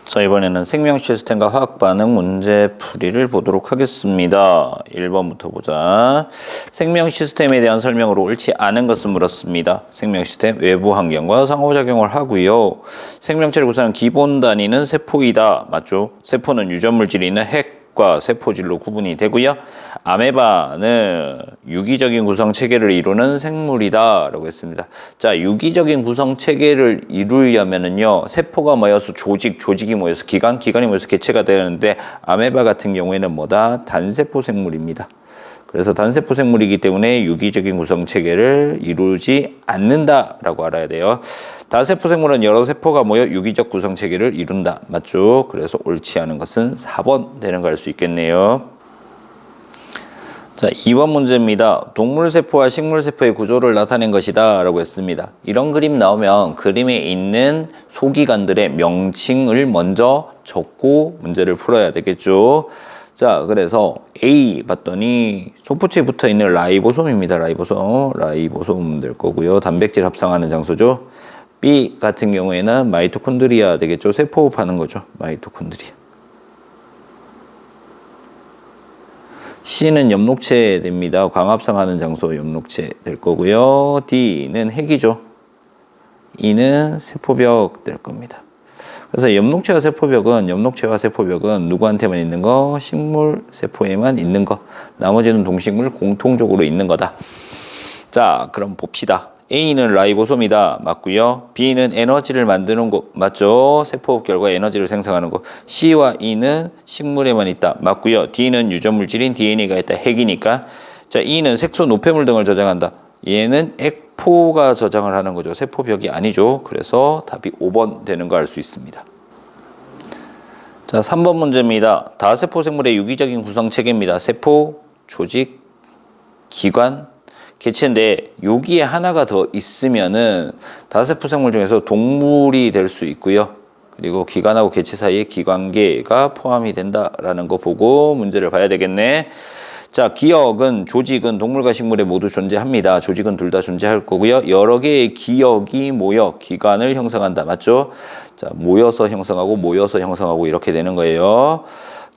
자, 이번에는 생명 시스템과 화학 반응 문제 풀이를 보도록 하겠습니다. 1번부터 보자. 생명 시스템에 대한 설명으로 옳지 않은 것을 물었습니다. 생명 시스템 외부 환경과 상호작용을 하고요. 생명체를 구성하는 기본 단위는 세포이다. 맞죠? 세포는 유전물질이 있는 핵과 세포질로 구분이 되고요. 아메바는 유기적인 구성 체계를 이루는 생물이다 라고 했습니다. 자, 유기적인 구성 체계를 이루려면은요, 세포가 모여서 조직이 모여서 기관이 모여서 개체가 되는데, 아메바 같은 경우에는 뭐다? 단세포 생물입니다. 그래서 단세포 생물이기 때문에 유기적인 구성 체계를 이루지 않는다라고 알아야 돼요. 다세포 생물은 여러 세포가 모여 유기적 구성 체계를 이룬다. 맞죠? 그래서 옳지 않은 것은 4번 되는 거 알 수 있겠네요. 자, 2번 문제입니다. 동물세포와 식물세포의 구조를 나타낸 것이다 라고 했습니다. 이런 그림 나오면 그림에 있는 소기관들의 명칭을 먼저 적고 문제를 풀어야 되겠죠. 자, 그래서 A 봤더니 소포체에 붙어있는 라이보솜입니다. 라이보솜 될 거고요. 단백질 합성하는 장소죠. B 같은 경우에는 마이토콘드리아 되겠죠. 세포 호흡하는 거죠. 마이토콘드리아. C는 엽록체 됩니다. 광합성하는 장소 엽록체 될 거고요. D는 핵이죠. E는 세포벽 될 겁니다. 그래서 엽록체와 세포벽은 누구한테만 있는 거? 식물 세포에만 있는 거. 나머지는 동식물 공통적으로 있는 거다. 자, 그럼 봅시다. A는 라이보솜이다. 맞고요. B는 에너지를 만드는 곳. 맞죠? 세포호흡 결과 에너지를 생성하는 곳. C와 E는 식물에만 있다. 맞고요. D는 유전물질인 DNA가 있다. 핵이니까. 자, E는 색소, 노폐물 등을 저장한다. 얘는 액포가 저장을 하는 거죠. 세포벽이 아니죠. 그래서 답이 5번 되는 거 알 수 있습니다. 자, 3번 문제입니다. 다세포 생물의 유기적인 구성 체계입니다. 세포, 조직, 기관, 개체인데 여기에 하나가 더 있으면은 다세포 생물 중에서 동물이 될 수 있고요. 그리고 기관하고 개체 사이에 기관계가 포함이 된다라는 거 보고 문제를 봐야 되겠네. 자, 기역은 조직은 동물과 식물에 모두 존재합니다. 조직은 둘 다 존재할 거고요. 여러 개의 기역이 모여 기관을 형성한다. 맞죠? 자, 모여서 형성하고 이렇게 되는 거예요.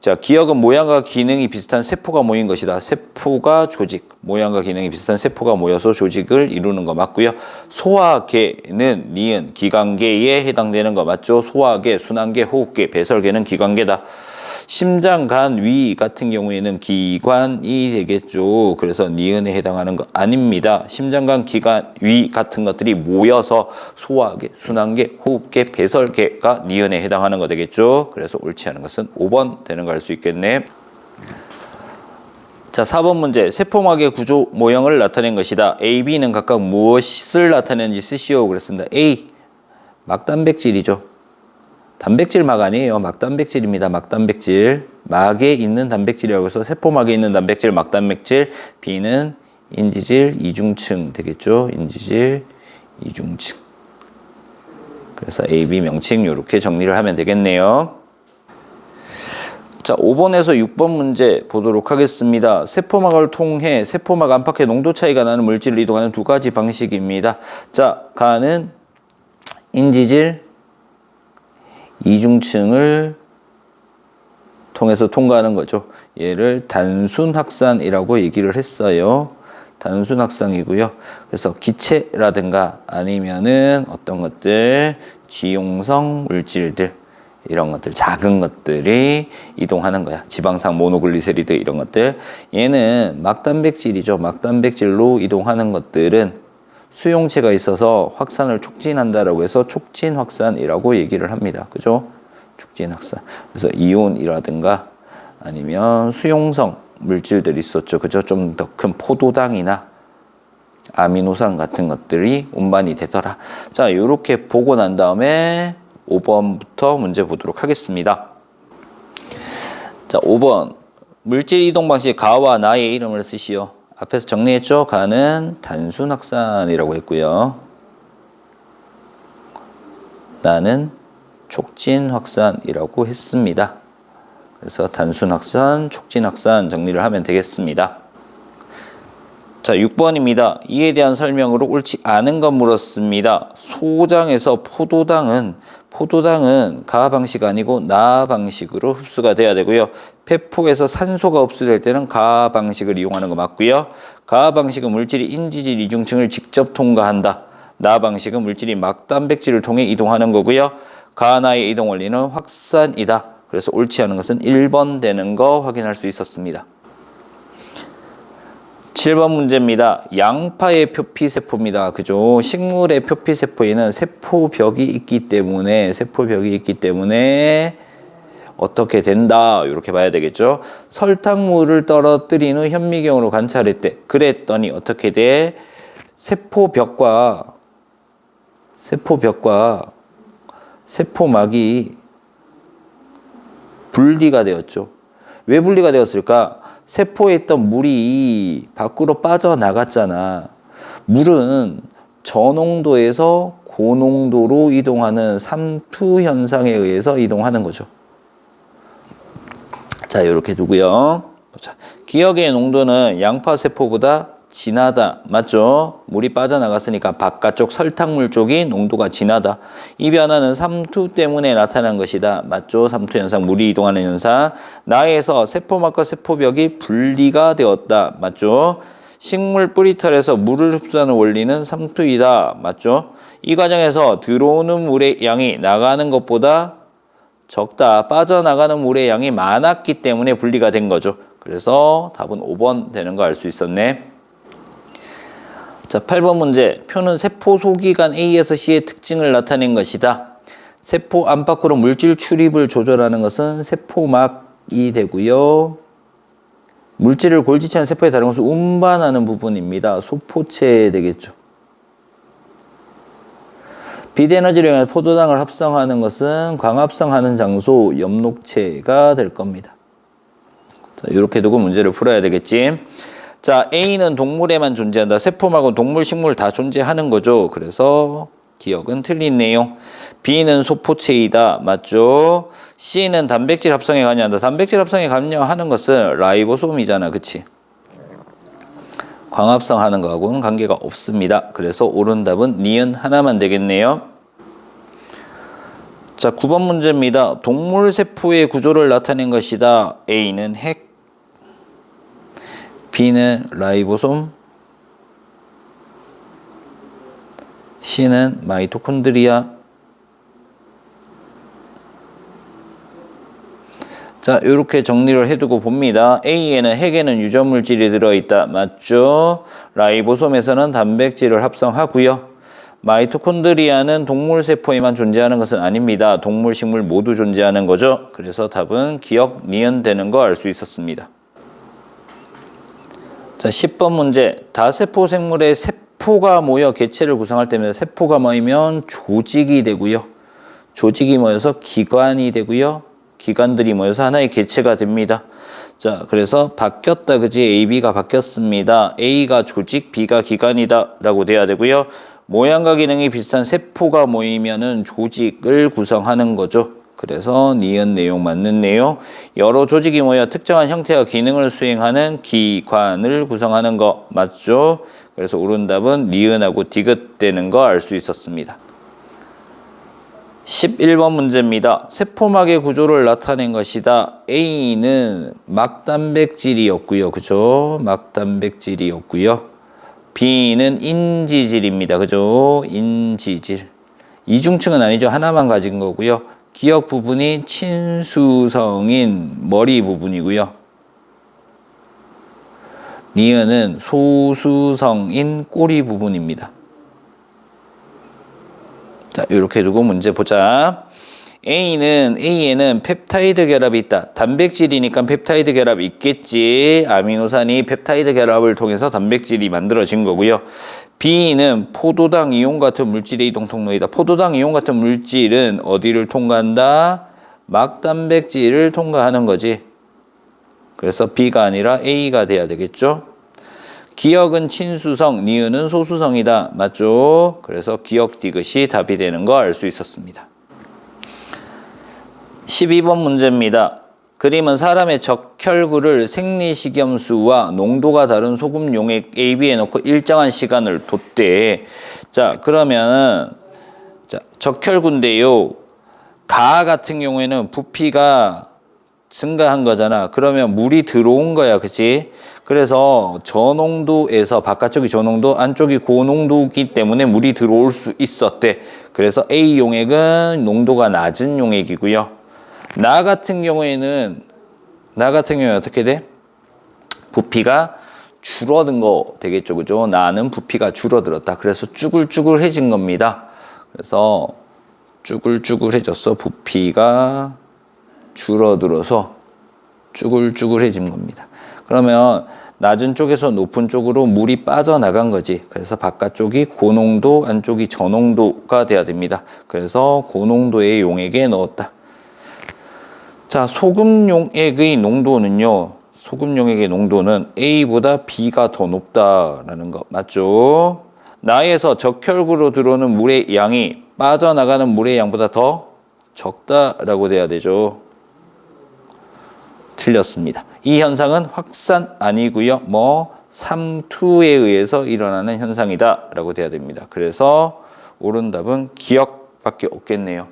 자, 기역은 모양과 기능이 비슷한 세포가 모인 것이다. 세포가 조직, 모양과 기능이 비슷한 세포가 모여서 조직을 이루는 거 맞고요. 소화계는 니은, 기관계에 해당되는 거 맞죠? 소화계, 순환계, 호흡계, 배설계는 기관계다. 심장, 간, 위 같은 경우에는 기관이 되겠죠. 그래서 니은에 해당하는 거 아닙니다. 심장, 간, 기관, 위 같은 것들이 모여서 소화계, 순환계, 호흡계, 배설계가 니은에 해당하는 거 되겠죠. 그래서 옳지 않은 것은 5번 되는 거 알 수 있겠네. 자, 4번 문제. 세포막의 구조 모형을 나타낸 것이다. A, B는 각각 무엇을 나타내는지 쓰시오. 그랬습니다. A, 막단백질이죠. 단백질막 아니에요. 막단백질입니다. 막단백질. 막에 있는 단백질이라고 해서 세포막에 있는 단백질 막단백질. B는 인지질 이중층 되겠죠. 인지질 이중층. 그래서 A, B 명칭 이렇게 정리를 하면 되겠네요. 자, 5번에서 6번 문제 보도록 하겠습니다. 세포막을 통해 세포막 안팎의 농도 차이가 나는 물질을 이동하는 두 가지 방식입니다. 자, 가는 인지질 이중층을 통해서 통과하는 거죠. 얘를 단순 확산이라고 얘기를 했어요. 단순 확산이고요. 그래서 기체라든가 아니면은 어떤 것들, 지용성 물질들 이런 것들, 작은 것들이 이동하는 거야. 지방산, 모노글리세리드 이런 것들. 얘는 막단백질이죠. 막단백질로 이동하는 것들은 수용체가 있어서 확산을 촉진한다라고 해서 촉진 확산이라고 얘기를 합니다. 그죠? 촉진 확산. 그래서 이온이라든가 아니면 수용성 물질들이 있었죠. 그죠? 좀 더 큰 포도당이나 아미노산 같은 것들이 운반이 되더라. 자, 이렇게 보고 난 다음에 5번부터 문제 보도록 하겠습니다. 자, 5번. 물질 이동 방식 가와 나의 이름을 쓰시오. 앞에서 정리했죠? 가는 단순 확산이라고 했고요. 나는 촉진 확산이라고 했습니다. 그래서 단순 확산, 촉진 확산 정리를 하면 되겠습니다. 자, 6번입니다. 이에 대한 설명으로 옳지 않은 것 물었습니다. 소장에서 포도당은 포도당은 가 방식 아니고 나 방식으로 흡수가 돼야 되고요. 폐포에서 산소가 흡수될 때는 가 방식을 이용하는 거 맞고요. 가 방식은 물질이 인지질 이중층을 직접 통과한다. 나 방식은 물질이 막단백질을 통해 이동하는 거고요. 가나의 이동 원리는 확산이다. 그래서 옳지 않은 것은 1번 되는 거 확인할 수 있었습니다. 7번 문제입니다. 양파의 표피세포입니다. 그죠? 식물의 표피세포에는 세포벽이 있기 때문에 어떻게 된다. 이렇게 봐야 되겠죠? 설탕물을 떨어뜨린 후 현미경으로 관찰했대. 그랬더니 어떻게 돼? 세포벽과 세포막이 분리가 되었죠. 왜 분리가 되었을까? 세포에 있던 물이 밖으로 빠져나갔잖아. 물은 저농도에서 고농도로 이동하는 삼투 현상에 의해서 이동하는 거죠. 자, 이렇게 두고요. 보자. 기억의 농도는 양파 세포보다 진하다. 맞죠? 물이 빠져나갔으니까 바깥쪽 설탕물 쪽이 농도가 진하다. 이 변화는 삼투 때문에 나타난 것이다. 맞죠? 삼투 현상, 물이 이동하는 현상. 나에서 세포막과 세포벽이 분리가 되었다. 맞죠? 식물 뿌리털에서 물을 흡수하는 원리는 삼투이다. 맞죠? 이 과정에서 들어오는 물의 양이 나가는 것보다 적다. 빠져나가는 물의 양이 많았기 때문에 분리가 된 거죠. 그래서 답은 5번 되는 거 알 수 있었네. 자, 8번 문제. 표는 세포 소기관 A에서 C의 특징을 나타낸 것이다. 세포 안팎으로 물질 출입을 조절하는 것은 세포막이 되고요. 물질을 골지치는 세포에 다른 것을 운반하는 부분입니다. 소포체 되겠죠. 비대에너지를 이용해 포도당을 합성하는 것은 광합성하는 장소 엽록체가 될 겁니다. 자, 이렇게 두고 문제를 풀어야 되겠지. 자, A는 동물에만 존재한다. 세포막은 동물, 식물 다 존재하는 거죠. 그래서 기억은 틀린 내용. B는 소포체이다. 맞죠? C는 단백질 합성에 관여한다. 단백질 합성에 관여하는 것은 라이보솜이잖아. 그치? 광합성하는 거하고는 관계가 없습니다. 그래서 옳은 답은 니은 하나만 되겠네요. 자, 9번 문제입니다. 동물 세포의 구조를 나타낸 것이다. A는 핵, B는 라이보솜, C는 마이토콘드리아. 자, 이렇게 정리를 해두고 봅니다. A에는 핵에는 유전물질이 들어있다. 맞죠? 라이보솜에서는 단백질을 합성하고요. 마이토콘드리아는 동물 세포에만 존재하는 것은 아닙니다. 동물, 식물 모두 존재하는 거죠. 그래서 답은 기억, 니은 되는 거 알 수 있었습니다. 자, 10번 문제. 다세포 생물의 세포가 모여 개체를 구성할 때입니다. 세포가 모이면 조직이 되고요. 조직이 모여서 기관이 되고요. 기관들이 모여서 하나의 개체가 됩니다. 자, 그래서 바뀌었다. 그지? A, B가 바뀌었습니다. A가 조직, B가 기관이다. 라고 돼야 되고요. 모양과 기능이 비슷한 세포가 모이면은 조직을 구성하는 거죠. 그래서 니은 내용 맞는 내용. 여러 조직이 모여 특정한 형태와 기능을 수행하는 기관을 구성하는 거 맞죠? 그래서 옳은 답은 니은하고 디귿 되는 거 알 수 있었습니다. 11번 문제입니다. 세포막의 구조를 나타낸 것이다. A는 막단백질이었고요. 그죠? 막단백질이었고요. B는 인지질입니다. 그죠? 인지질. 이중층은 아니죠. 하나만 가진 거고요. 기역 부분이 친수성인 머리 부분이고요. 니은은 소수성인 꼬리 부분입니다. 자, 이렇게 두고 문제 보자. A에는 펩타이드 결합이 있다. 단백질이니까 펩타이드 결합이 있겠지. 아미노산이 펩타이드 결합을 통해서 단백질이 만들어진 거고요. B는 포도당 이온 같은 물질의 이동 통로이다. 포도당 이온 같은 물질은 어디를 통과한다? 막단백질을 통과하는 거지. 그래서 B가 아니라 A가 돼야 되겠죠. 기역은 친수성, 니은은 소수성이다. 맞죠? 그래서 기역 디귿이 답이 되는 거 알 수 있었습니다. 12번 문제입니다. 그림은 사람의 적혈구를 생리식염수와 농도가 다른 소금 용액 AB에 넣고 일정한 시간을 뒀대. 자, 그러면은 자, 적혈구인데요. 가 같은 경우에는 부피가 증가한 거잖아. 그러면 물이 들어온 거야. 그치? 그래서 저농도에서 바깥쪽이 저농도, 안쪽이 고농도이기 때문에 물이 들어올 수 있었대. 그래서 A 용액은 농도가 낮은 용액이고요. 나 같은 경우에는 어떻게 돼? 부피가 줄어든 거 되겠죠. 그죠? 나는 부피가 줄어들었다. 그래서 쭈글쭈글해진 겁니다. 그래서 쭈글쭈글해졌어. 부피가 줄어들어서 쭈글쭈글해진 겁니다. 그러면 낮은 쪽에서 높은 쪽으로 물이 빠져나간 거지. 그래서 바깥쪽이 고농도, 안쪽이 저농도가 돼야 됩니다. 그래서 고농도의 용액에 넣었다. 자, 소금 용액의 농도는요. 소금 용액의 농도는 A보다 B가 더 높다라는 거 맞죠? 나에서 적혈구로 들어오는 물의 양이 빠져나가는 물의 양보다 더 적다라고 돼야 되죠. 틀렸습니다. 이 현상은 확산 아니고요. 삼투에 의해서 일어나는 현상이다 라고 돼야 됩니다. 그래서 옳은 답은 기억밖에 없겠네요.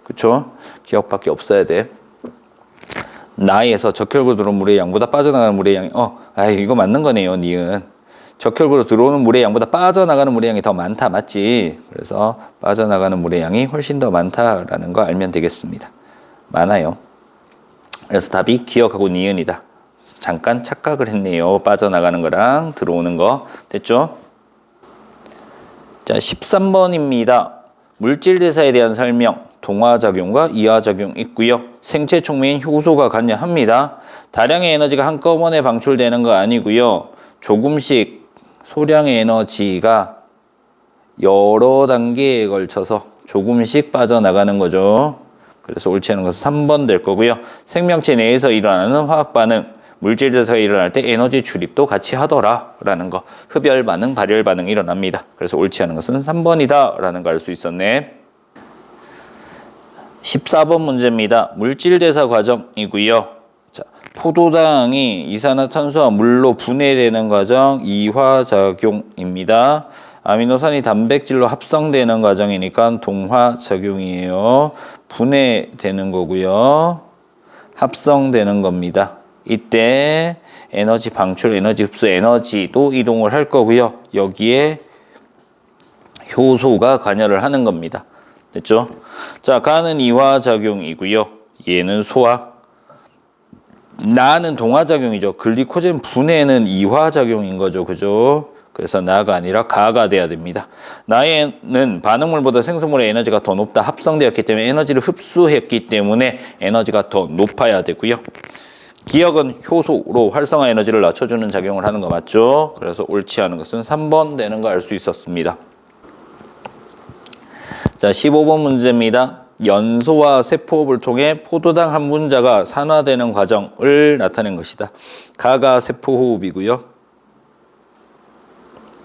그쵸? 기억밖에 없어야 돼. 나에서 적혈구로 들어오는 물의 양보다 빠져나가는 물의 양이 이거 맞는 거네요. 니은 적혈구로 들어오는 물의 양보다 빠져나가는 물의 양이 더 많다. 맞지? 그래서 빠져나가는 물의 양이 훨씬 더 많다라는 거 알면 되겠습니다. 많아요. 그래서 답이 기억하고 니은이다. 잠깐 착각을 했네요. 빠져나가는 거랑 들어오는 거. 됐죠? 자, 13번입니다. 물질대사에 대한 설명. 동화작용과 이하작용 있고요. 생체 촉매인 효소가 관여합니다. 다량의 에너지가 한꺼번에 방출되는 거 아니고요. 조금씩 소량의 에너지가 여러 단계에 걸쳐서 조금씩 빠져나가는 거죠. 그래서 옳지 않은 것은 3번 될 거고요. 생명체 내에서 일어나는 화학 반응, 물질 대사가 일어날 때 에너지 출입도 같이 하더라 라는 거. 흡열 반응, 발열 반응이 일어납니다. 그래서 옳지 않은 것은 3번이다 라는 거 알 수 있었네. 14번 문제입니다. 물질 대사 과정이고요. 자, 포도당이 이산화탄소와 물로 분해되는 과정 이화작용입니다. 아미노산이 단백질로 합성되는 과정이니까 동화작용이에요. 분해되는 거고요. 합성되는 겁니다. 이때 에너지 방출, 에너지 흡수, 에너지도 이동을 할 거고요. 여기에 효소가 관여를 하는 겁니다. 됐죠? 자, 가는 이화작용이고요. 얘는 소화. 나는 동화작용이죠. 글리코젠 분해는 이화작용인 거죠. 그죠? 그래서 나가 아니라 가가 돼야 됩니다. 나에는 반응물보다 생성물의 에너지가 더 높다. 합성되었기 때문에 에너지를 흡수했기 때문에 에너지가 더 높아야 되고요. 기억은 효소로 활성화 에너지를 낮춰주는 작용을 하는 거 맞죠? 그래서 옳지 않은 것은 3번 되는 거 알 수 있었습니다. 자, 15번 문제입니다. 연소와 세포호흡을 통해 포도당 한 분자가 산화되는 과정을 나타낸 것이다. 가가 세포호흡이고요.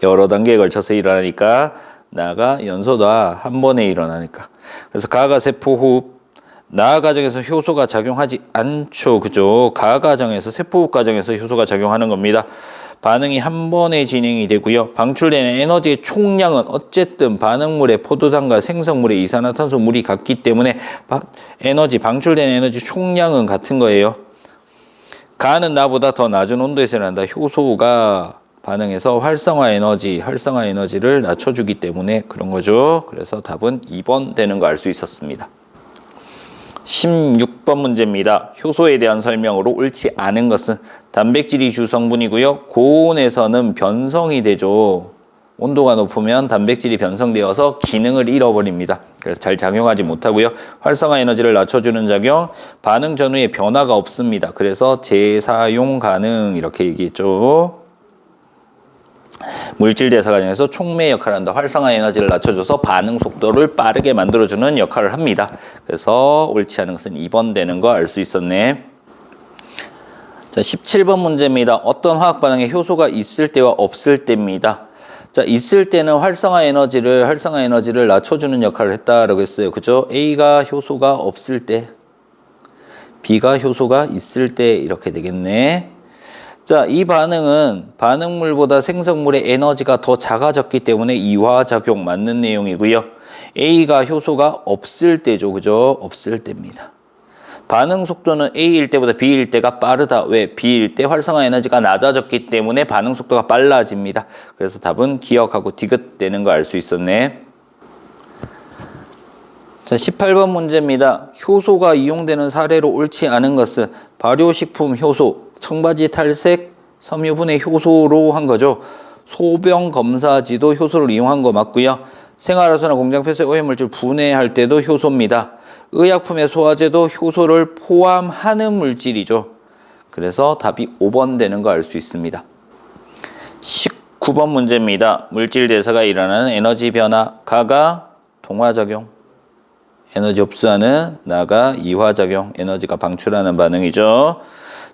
여러 단계에 걸쳐서 일어나니까 나가 연소다. 한 번에 일어나니까. 그래서 가가 세포호흡. 나 과정에서 효소가 작용하지 않죠. 그죠? 가 과정에서 세포호흡 과정에서 효소가 작용하는 겁니다. 반응이 한 번에 진행이 되고요. 방출되는 에너지의 총량은 어쨌든 반응물의 포도당과 생성물의 이산화탄소 물이 같기 때문에 방출되는 에너지 총량은 같은 거예요. 가는 나보다 더 낮은 온도에서 일어난다. 효소가 반응해서 활성화 에너지를 낮춰주기 때문에 그런 거죠. 그래서 답은 2번 되는 거 알 수 있었습니다. 16번 문제입니다. 효소에 대한 설명으로 옳지 않은 것은 단백질이 주성분이고요. 고온에서는 변성이 되죠. 온도가 높으면 단백질이 변성되어서 기능을 잃어버립니다. 그래서 잘 작용하지 못하고요. 활성화 에너지를 낮춰주는 작용, 반응 전후에 변화가 없습니다. 그래서 재사용 가능 이렇게 얘기했죠. 물질 대사 과정에서 촉매 역할을 한다. 활성화 에너지를 낮춰줘서 반응 속도를 빠르게 만들어주는 역할을 합니다. 그래서 옳지 않은 것은 2번 되는 거 알 수 있었네. 자, 17번 문제입니다. 어떤 화학 반응에 효소가 있을 때와 없을 때입니다. 자, 있을 때는 활성화 에너지를 낮춰주는 역할을 했다라고 했어요. 그죠? A가 효소가 없을 때, B가 효소가 있을 때 이렇게 되겠네. 자, 이 반응은 반응물보다 생성물의 에너지가 더 작아졌기 때문에 이화작용 맞는 내용이고요. A가 효소가 없을 때죠. 그죠? 없을 때입니다. 반응 속도는 A일 때보다 B일 때가 빠르다. 왜? B일 때 활성화 에너지가 낮아졌기 때문에 반응 속도가 빨라집니다. 그래서 답은 기억하고 디귿되는 거 알 수 있었네. 자, 18번 문제입니다. 효소가 이용되는 사례로 옳지 않은 것은 발효식품 효소, 청바지 탈색, 섬유분해 효소로 한 거죠. 소변 검사지도 효소를 이용한 거 맞고요. 생활화소나 공장 폐쇄 오염물질 분해할 때도 효소입니다. 의약품의 소화제도 효소를 포함하는 물질이죠. 그래서 답이 5번 되는 거 알 수 있습니다. 19번 문제입니다. 물질 대사가 일어나는 에너지 변화. 가가 동화작용, 에너지 흡수하는, 나가 이화작용, 에너지가 방출하는 반응이죠.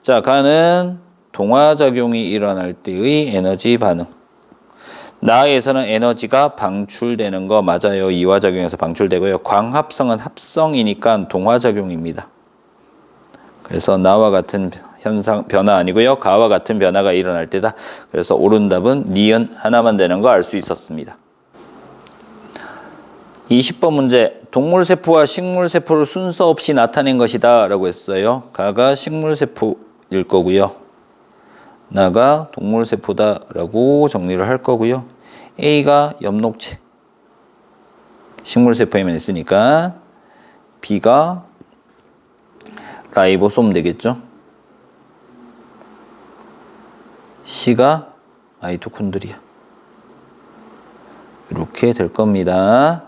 자, 가는 동화작용이 일어날 때의 에너지 반응. 나에서는 에너지가 방출되는 거 맞아요. 이화작용에서 방출되고요. 광합성은 합성이니까 동화작용입니다. 그래서 나와 같은 현상, 변화 아니고요. 가와 같은 변화가 일어날 때다. 그래서 옳은 답은 니은 하나만 되는 거 알 수 있었습니다. 20번 문제. 동물세포와 식물세포를 순서 없이 나타낸 것이다 라고 했어요. 가가 식물세포일 거고요. 나가 동물세포다 라고 정리를 할 거고요. A가 엽록체, 식물세포에만 있으니까. B가 라이보솜 되겠죠. C가 마이토콘드리아. 이렇게 될 겁니다.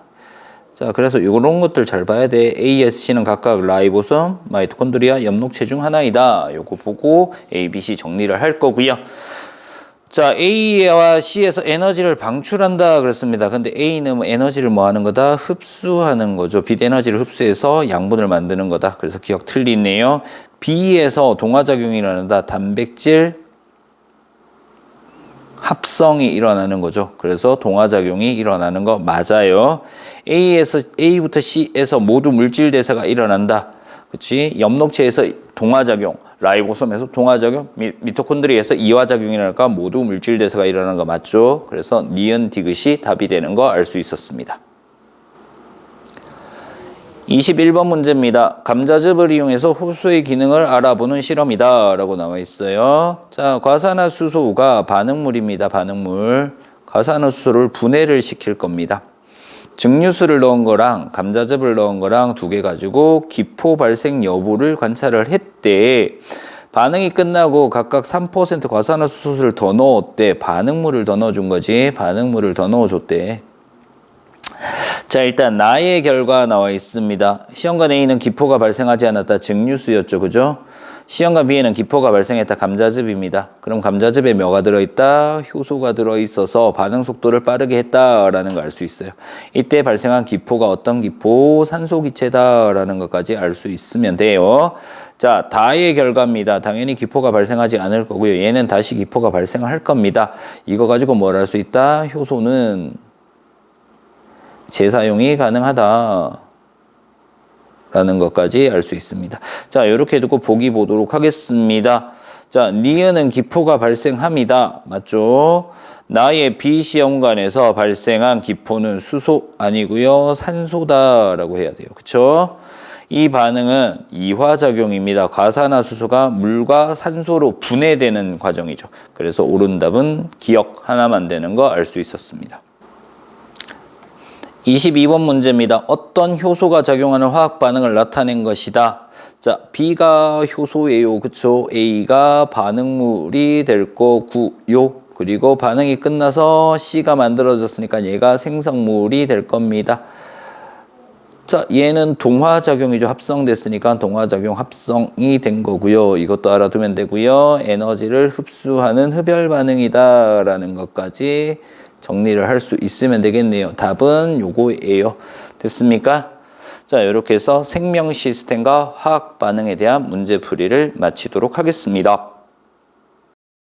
자, 그래서 이런 것들 잘 봐야 돼. A, S, C는 각각 라이보솜, 마이토콘드리아, 엽록체 중 하나이다. 요거 보고 A, B, C 정리를 할 거고요. 자, A와 C에서 에너지를 방출한다 그랬습니다. 근데 A는 에너지를 뭐 하는 거다? 흡수하는 거죠. 빛 에너지를 흡수해서 양분을 만드는 거다. 그래서 기억 틀리네요. B에서 동화작용이 일어난다. 단백질 합성이 일어나는 거죠. 그래서 동화작용이 일어나는 거 맞아요. A부터 C에서 모두 물질 대사가 일어난다. 그치? 엽록체에서 동화작용, 라이보솜에서 동화작용, 미토콘드리아에서 이화작용이랄까 모두 물질 대사가 일어나는 거 맞죠? 그래서 니은 디귿이 답이 되는 거 알 수 있었습니다. 21번 문제입니다. 감자즙을 이용해서 효소의 기능을 알아보는 실험이다 라고 나와 있어요. 자, 과산화수소가 반응물입니다. 반응물. 과산화수소를 분해를 시킬 겁니다. 증류수를 넣은 거랑 감자즙을 넣은 거랑 두 개 가지고 기포 발생 여부를 관찰을 했대. 반응이 끝나고 각각 3% 과산화수소를 더 넣었대. 반응물을 더 넣어준 거지. 반응물을 더 넣어줬대. 자, 일단 나의 결과 나와 있습니다. C형관 A는 기포가 발생하지 않았다. 증류수였죠. 그죠? C형관 B에는 기포가 발생했다. 감자즙입니다. 그럼 감자즙에 뭐가 들어있다? 효소가 들어있어서 반응 속도를 빠르게 했다라는 걸 알 수 있어요. 이때 발생한 기포가 어떤 기포? 산소기체다라는 것까지 알 수 있으면 돼요. 자, 다의 결과입니다. 당연히 기포가 발생하지 않을 거고요. 얘는 다시 기포가 발생할 겁니다. 이거 가지고 뭘 할 수 있다? 효소는 재사용이 가능하다 라는 것까지 알 수 있습니다. 자, 이렇게 두고 보기 보도록 하겠습니다. 자, 니은은 기포가 발생합니다. 맞죠? 나의 B시험관에서 발생한 기포는 수소 아니고요. 산소다라고 해야 돼요. 그쵸? 이 반응은 이화작용입니다. 과산화수소가 물과 산소로 분해되는 과정이죠. 그래서 옳은 답은 기억 하나만 되는 거 알 수 있었습니다. 22번 문제입니다. 어떤 효소가 작용하는 화학 반응을 나타낸 것이다. 자, B가 효소예요. 그쵸? A가 반응물이 될 거고요. 그리고 반응이 끝나서 C가 만들어졌으니까 얘가 생성물이 될 겁니다. 자, 얘는 동화작용이죠. 합성됐으니까 동화작용 합성이 된 거고요. 이것도 알아두면 되고요. 에너지를 흡수하는 흡열 반응이다 라는 것까지 정리를 할 수 있으면 되겠네요. 답은 요거예요. 됐습니까? 자, 이렇게 해서 생명 시스템과 화학 반응에 대한 문제풀이를 마치도록 하겠습니다.